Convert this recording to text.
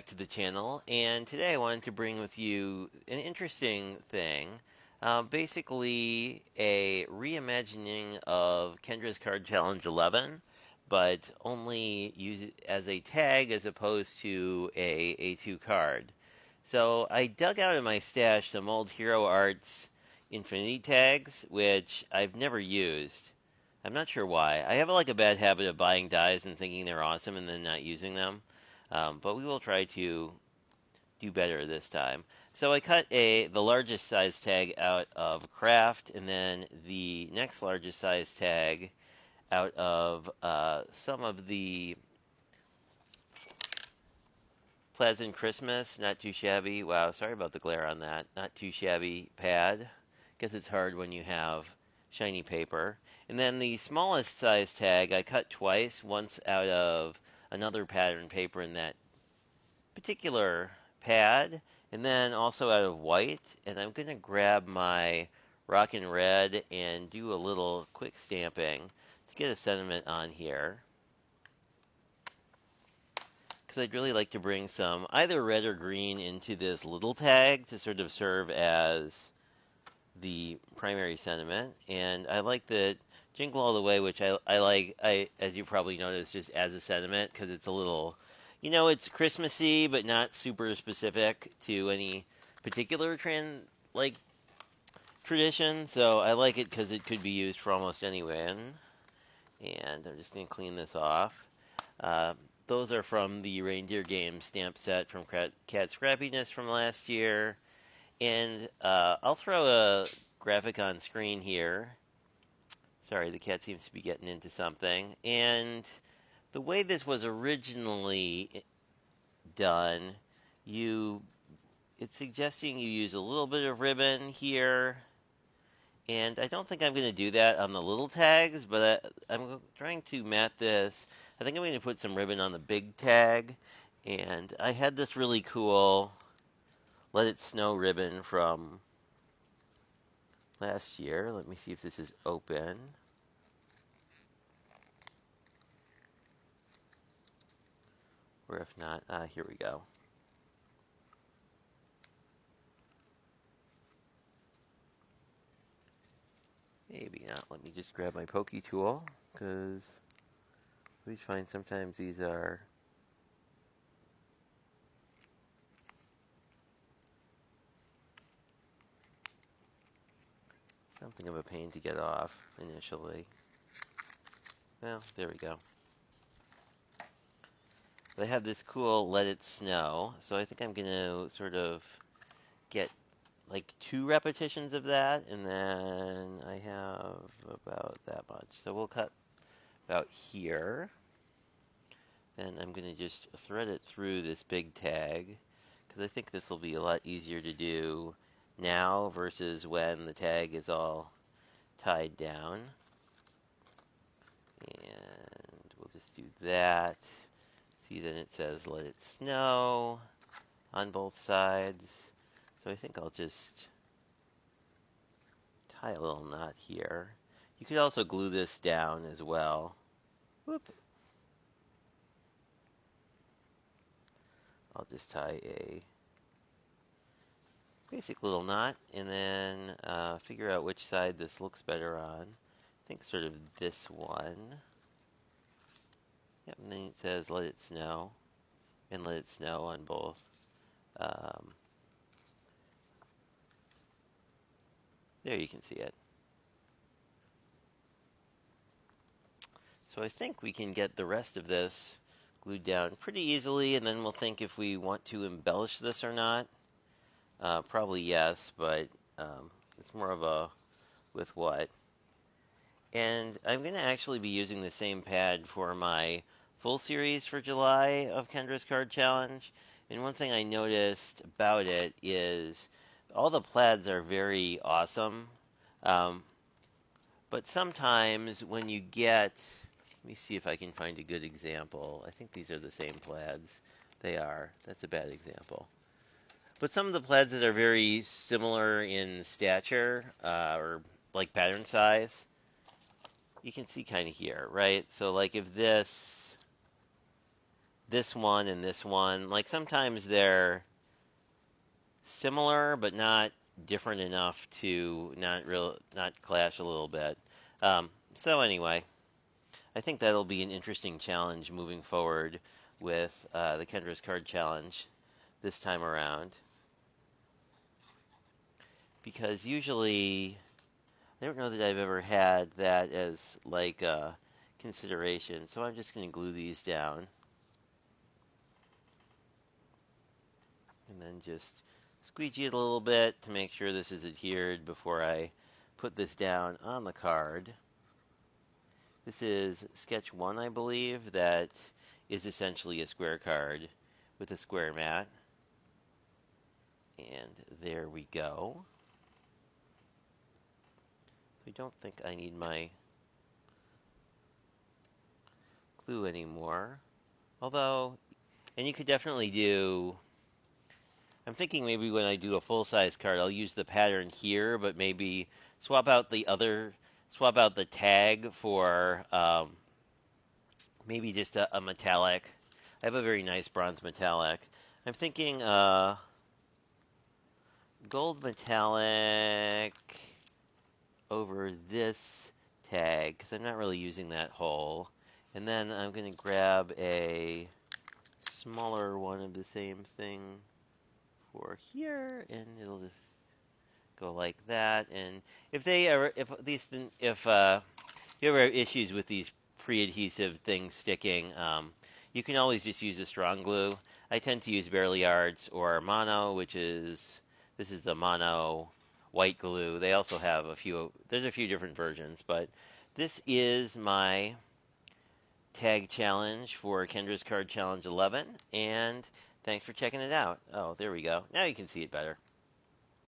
back to the channel, and today I wanted to bring with you an interesting thing. Basically, a reimagining of Kendra's Card Challenge 11, but only use it as a tag as opposed to a A2 card. So I dug out of my stash some old Hero Arts Infinity tags, which I've never used. I'm not sure why. I have like a bad habit of buying dies and thinking they're awesome and then not using them. But we will try to do better this time. So I cut the largest size tag out of Craft, and then the next largest size tag out of some of the Pleasant Christmas. Not too shabby. Wow, sorry about the glare on that. Not too shabby pad. Guess it's hard when you have shiny paper. And then the smallest size tag I cut twice, once out of another pattern paper in that particular pad, and then also out of white. And I'm going to grab my Rockin' Red and do a little quick stamping to get a sentiment on here. Because I'd really like to bring some either red or green into this little tag to sort of serve as the primary sentiment. And I like the Jingle All the Way, which I like, as you probably noticed, just as a sentiment, because it's a little, it's Christmassy, but not super specific to any particular tradition. So I like it because it could be used for almost anyone. And I'm just going to clean this off. Uh, those are from the Reindeer Games stamp set from Cat Scrappiness from last year. And I'll throw a graphic on screen here. Sorry, the cat seems to be getting into something. And the way this was originally done, it's suggesting you use a little bit of ribbon here. And I don't think I'm going to do that on the little tags, but I'm trying to mat this. I think I'm going to put some ribbon on the big tag. And I had this really cool Let It Snow ribbon from last year. Let me see if this is open. Or if not, here we go. Maybe not. Let me just grab my pokey tool, because we find sometimes these are something of a pain to get off initially. Well, there we go. They have this cool Let It Snow, so I think I'm going to sort of get like 2 repetitions of that, and then I have about that much. So we'll cut about here. Then I'm going to just thread it through this big tag, because I think this will be a lot easier to do now versus when the tag is all tied down. And we'll just do that. See, then it says Let It Snow on both sides. So I think I'll just tie a little knot here. You could also glue this down as well. Whoop. I'll just tie a basic little knot and then figure out which side this looks better on. I think sort of this one. Yep, and then it says Let It Snow, and Let It Snow on both. There you can see it. So I think we can get the rest of this glued down pretty easily, and then we'll think if we want to embellish this or not. Probably yes, but it's more of a with what. And I'm going to actually be using the same pad for my full series for July of Kendra's Card Challenge. And one thing I noticed about it is all the plaids are very awesome. But sometimes when you get, let me see if I can find a good example. I think these are the same plaids. They are. That's a bad example. But some of the plaids that are very similar in stature or like pattern size, you can see kind of here, right? So like if this this one and this one, like sometimes they're similar but not different enough to not clash a little bit. So anyway, I think that'll be an interesting challenge moving forward with the Kendra's Card Challenge this time around, because usually I don't know that I've ever had that as like a consideration. So I'm just going to glue these down and then just squeegee it a little bit to make sure this is adhered before I put this down on the card. This is sketch 1, I believe, that is essentially a square card with a square mat. And there we go. I don't think I need my glue anymore. Although, and you could definitely do, I'm thinking maybe when I do a full-size card, I'll use the pattern here, but maybe swap out swap out the tag for maybe just a metallic. I have a very nice bronze metallic. I'm thinking gold metallic over this tag, because I'm not really using that hole. And then I'm going to grab a smaller one of the same thing for here, and it'll just go like that. And if you ever have issues with these pre-adhesive things sticking, you can always just use a strong glue. I tend to use Barely Arts or Mono, this is the Mono white glue. They also have there's a few different versions, but this is my tag challenge for Kendra's Card Challenge 11, and thanks for checking it out. Oh, there we go. Now you can see it better.